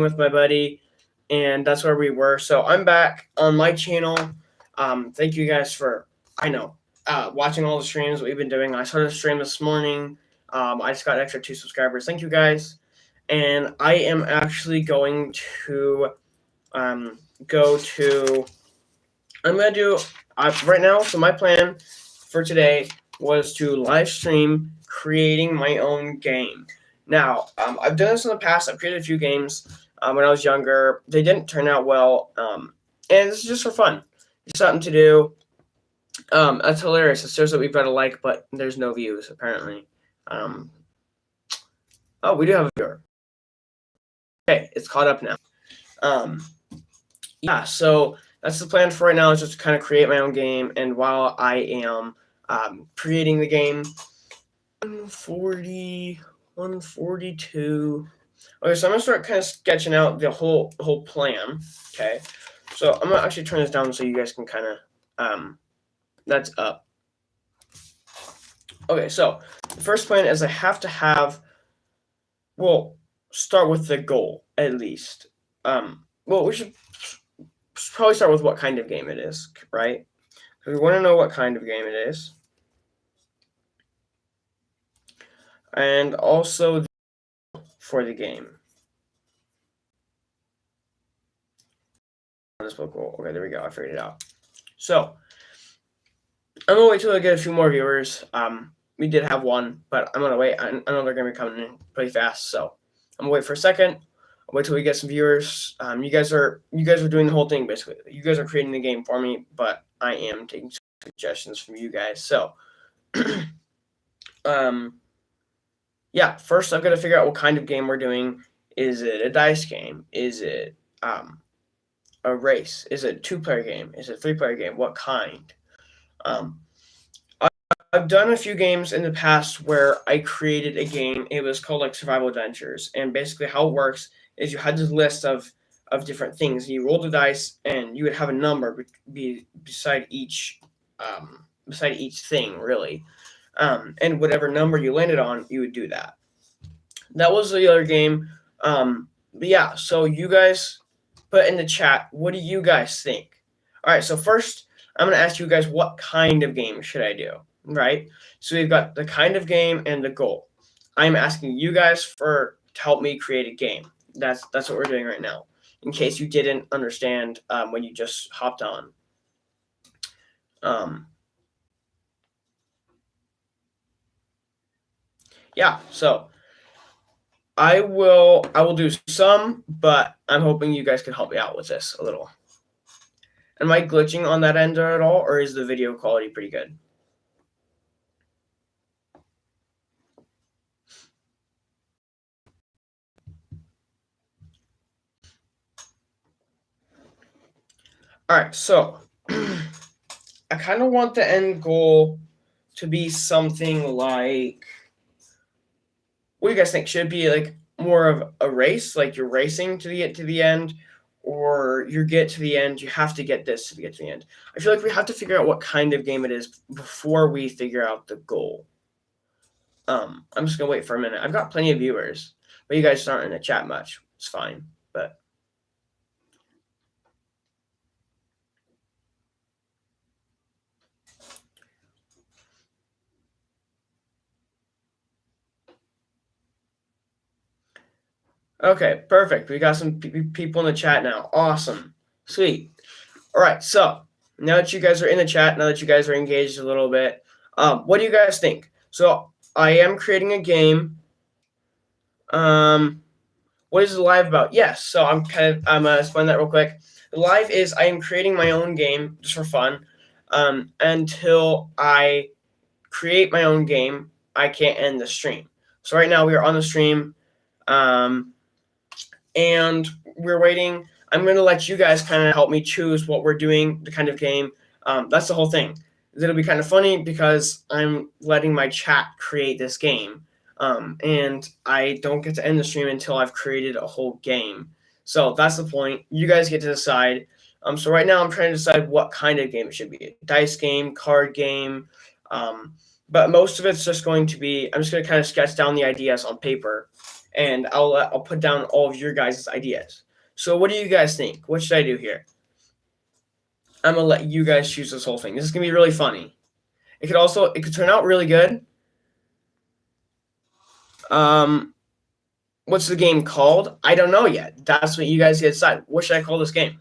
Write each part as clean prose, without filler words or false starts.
with my buddy, and that's where we were. So I'm back on my channel. Thank you guys for watching all the streams that we've been doing. I started a stream this morning. I just got an extra 2 subscribers. Thank you guys. And I am actually going to go to. I'm gonna do right now. So my plan for today was to live stream creating my own game. Now, I've done this in the past. I've created a few games when I was younger. They didn't turn out well, and this is just for fun. Just something to do. That's hilarious. It shows that we've got a like, but there's no views, apparently. Oh, we do have a viewer. Okay, it's caught up now. Yeah, so that's the plan for right now, is just to kind of create my own game. And while I am creating the game, 140, 142. Okay, so I'm gonna start kind of sketching out the whole plan. Okay, so I'm gonna actually turn this down so you guys can kind of that's up. Okay, so the first plan is I have to have. Well, start with the goal at least. Well, we should probably start with what kind of game it is, right? Because we want to know what kind of game it is. And also for the game. Okay, there we go. I figured it out. So I'm gonna wait till I get a few more viewers. We did have one, but I'm gonna wait. I know they're gonna be coming in pretty fast, so I'm gonna wait for a second. I'll wait till we get some viewers. You guys are doing the whole thing basically. You guys are creating the game for me, but I am taking suggestions from you guys. So, yeah. First, I've got to figure out what kind of game we're doing. Is it a dice game? Is it a race? Is it a 2-player game? Is it a 3-player game? What kind? I've done a few games in the past where I created a game. It was called like Survival Adventures, and basically how it works is you had this list of different things. You roll the dice, and you would have a number beside each thing, really, and whatever number you landed on, you would do that. That was the other game. But yeah, so you guys put in the chat, what do you guys think? All right, so first I'm gonna ask you guys, what kind of game should I do? Right, so we've got the kind of game and the goal. I'm asking you guys to help me create a game. That's what we're doing right now, in case you didn't understand when you just hopped on. Yeah, so I will do some, but I'm hoping you guys can help me out with this a little. Am I glitching on that end at all, or is the video quality pretty good? All right, so I kind of want the end goal to be something like, what do you guys think? Should it be like more of a race, like you're racing to get to the end, or you get to the end, you have to get this to get to the end? I feel like we have to figure out what kind of game it is before we figure out the goal. I'm just gonna wait for a minute. I've got plenty of viewers, but you guys aren't in the chat much. It's fine, but. Okay, perfect. We got some people in the chat now. Awesome. Sweet. All right, so now that you guys are in the chat, now that you guys are engaged a little bit, what do you guys think? So I am creating a game. What is the live about? Yes, so I'm gonna explain that real quick. The live is I am creating my own game just for fun. Until I create my own game, I can't end the stream. So right now we are on the stream. And we're waiting. I'm going to let you guys kind of help me choose what we're doing, the kind of game. That's the whole thing. It'll be kind of funny because I'm letting my chat create this game. And I don't get to end the stream until I've created a whole game. So that's the point. You guys get to decide. So right now I'm trying to decide what kind of game it should be. A dice game, card game. But most of it's just going to be, I'm just going to kind of sketch down the ideas on paper. and I'll put down all of your guys' ideas. So what do you guys think? What should I do here? I'm gonna let you guys choose this whole thing. This is gonna be really funny. It could turn out really good. What's the game called? I don't know yet. That's what you guys decide. What should I call this game?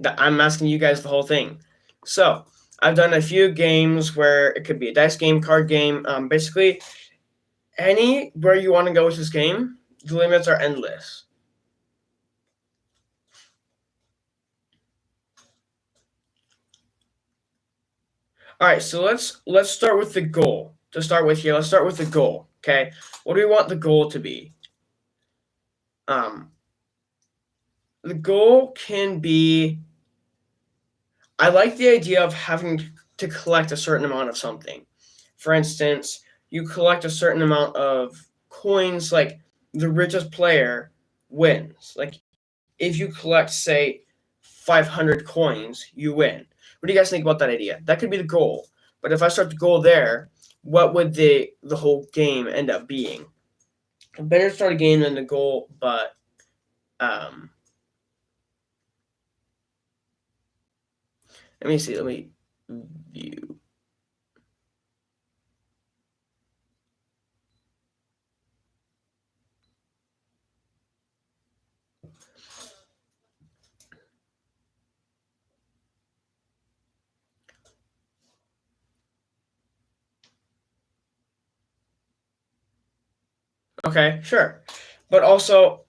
I'm asking you guys the whole thing. So I've done a few games where it could be a dice game, card game. Basically, anywhere you want to go with this game, the limits are endless. All right, so let's start with the goal. To start with here, let's start with the goal. Okay, what do we want the goal to be? The goal can be. I like the idea of having to collect a certain amount of something. For instance, you collect a certain amount of coins, like the richest player wins. Like if you collect, say, 500 coins, you win. What do you guys think about that idea? That could be the goal. But if I start the goal there, what would the whole game end up being? Better start a game than the goal, but let me see. Let me view. Okay, sure. But also,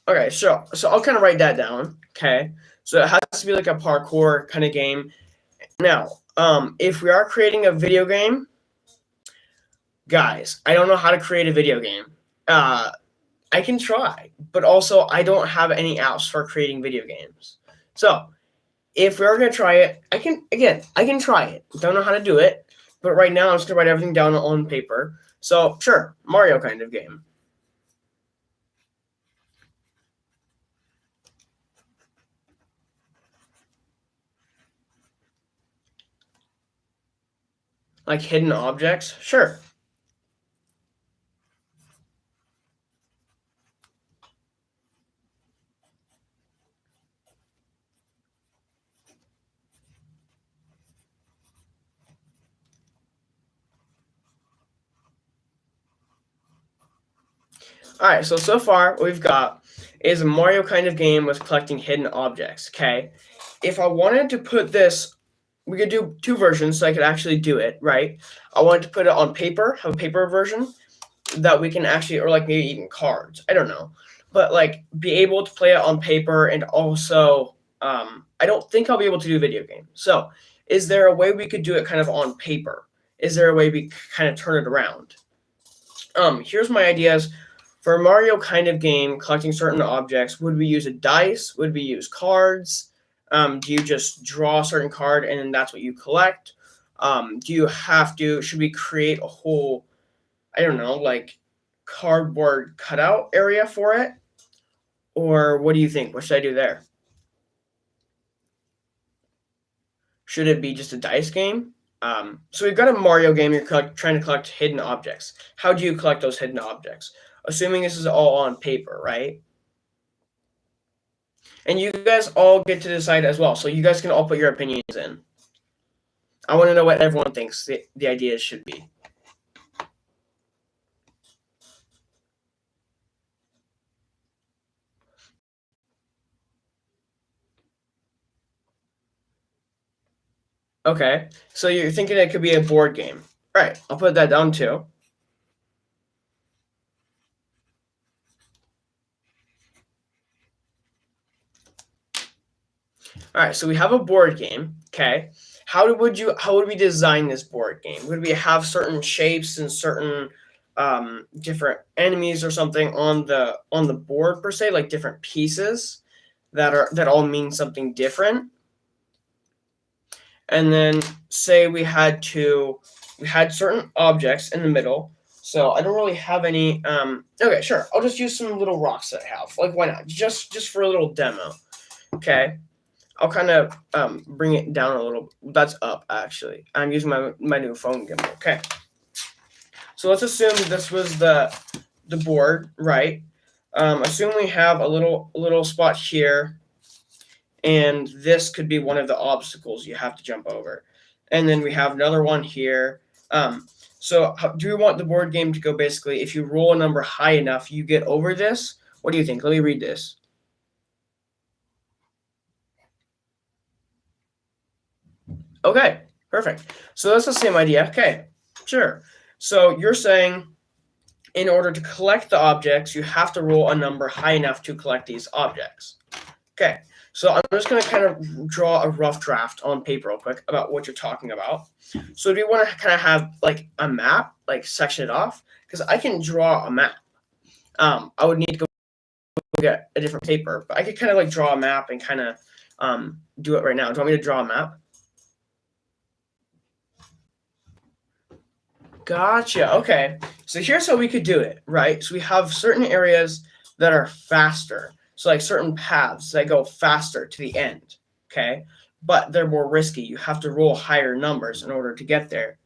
okay, sure. So I'll kind of write that down. Okay. So it has to be like a parkour kind of game. Now, if we are creating a video game, guys, I don't know how to create a video game. I can try, but also I don't have any apps for creating video games. So if we're gonna try it, I can try it. Don't know how to do it, but right now I'm just gonna write everything down on paper. So sure, Mario kind of game. Like hidden objects? Sure. All right, so far what we've got is a Mario kind of game with collecting hidden objects. Okay, if I wanted to put this, we could do two versions, so I could actually do it. Right, I wanted to put it on paper, have a paper version that we can actually, or like maybe even cards. I don't know, but like be able to play it on paper, and also, I don't think I'll be able to do a video game. So, is there a way we could do it kind of on paper? Is there a way we kind of turn it around? Here's my ideas. For a Mario kind of game, collecting certain objects, would we use a dice? Would we use cards? Do you just draw a certain card and then that's what you collect? Do you have to, should we create a whole, I don't know, like cardboard cutout area for it? Or what do you think? What should I do there? Should it be just a dice game? So we've got a Mario game, you're trying to collect hidden objects. How do you collect those hidden objects? Assuming this is all on paper, right? And you guys all get to decide as well. So you guys can all put your opinions in. I want to know what everyone thinks the ideas should be. Okay, so you're thinking it could be a board game. All right, I'll put that down too. All right, so we have a board game. Okay, how would we design this board game? Would we have certain shapes and certain different enemies or something on the board per se, like different pieces that all mean something different? And then say we had certain objects in the middle. So I don't really have any. Okay, sure. I'll just use some little rocks that I have. Like, why not? Just for a little demo. Okay. I'll kind of bring it down a little. That's up, actually. I'm using my new phone gimbal. Okay. So let's assume this was the board, right? Assume we have a little spot here, and this could be one of the obstacles you have to jump over. And then we have another one here. So do we want the board game to go basically, if you roll a number high enough, you get over this? What do you think? Let me read this. Okay, perfect. So that's the same idea. Okay, sure. So you're saying in order to collect the objects, you have to roll a number high enough to collect these objects. Okay, so I'm just going to kind of draw a rough draft on paper real quick about what you're talking about. So do you want to kind of have like a map, like section it off? Because I can draw a map. I would need to go get a different paper, but I could kind of like draw a map and kind of do it right now. Do you want me to draw a map? Gotcha. Okay. So here's how we could do it, right? So we have certain areas that are faster. So like certain paths that go faster to the end. Okay. But they're more risky. You have to roll higher numbers in order to get there.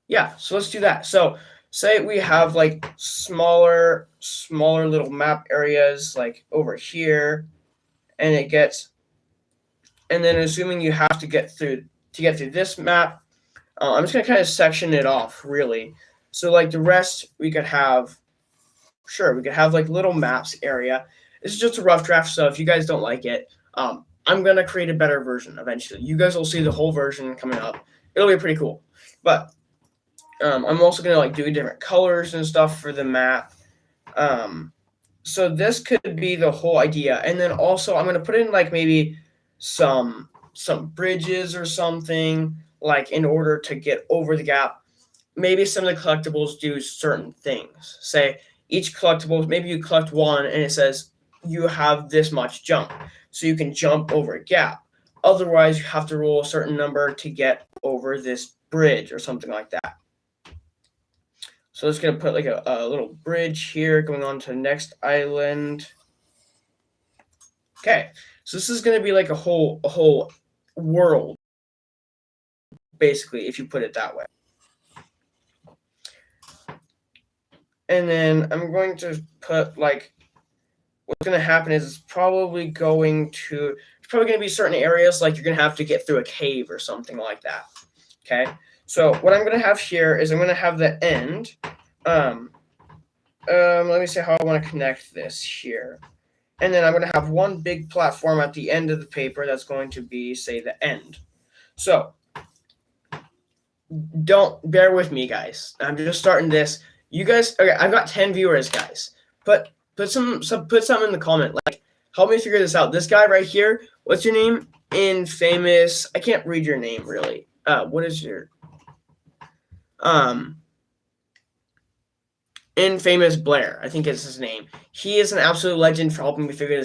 Yeah. So let's do that. So say we have like smaller little map areas like over here, and and then assuming you have to get through this map, I'm just going to kind of section it off, really. So, like, the rest, we could have like little maps area. This is just a rough draft, so if you guys don't like it, I'm going to create a better version eventually. You guys will see the whole version coming up. It'll be pretty cool. But I'm also going to, like, do different colors and stuff for the map. So this could be the whole idea. And then also, I'm going to put in, like, maybe some bridges or something, like in order to get over the gap. Maybe some of the collectibles do certain things. Say each collectible, maybe you collect one and it says you have this much jump, so you can jump over a gap. Otherwise, you have to roll a certain number to get over this bridge or something like that. So it's going to put like a little bridge here going on to the next island. Okay, so this is going to be like a whole world, basically, if you put it that way. And then I'm going to put like, what's going to happen is it's probably going to be certain areas like you're going to have to get through a cave or something like that. Okay, so what I'm going to have here is I'm going to have the end. Let me see how I want to connect this here. And then I'm going to have one big platform at the end of the paper that's going to be, say, the end. So don't bear with me, guys. I'm just starting this. You guys, okay, I've got 10 viewers, guys. Put some in the comment. Like, help me figure this out. This guy right here, what's your name? Infamous. I can't read your name really. What is your Infamous Blair, I think is his name. He is an absolute legend for helping me figure this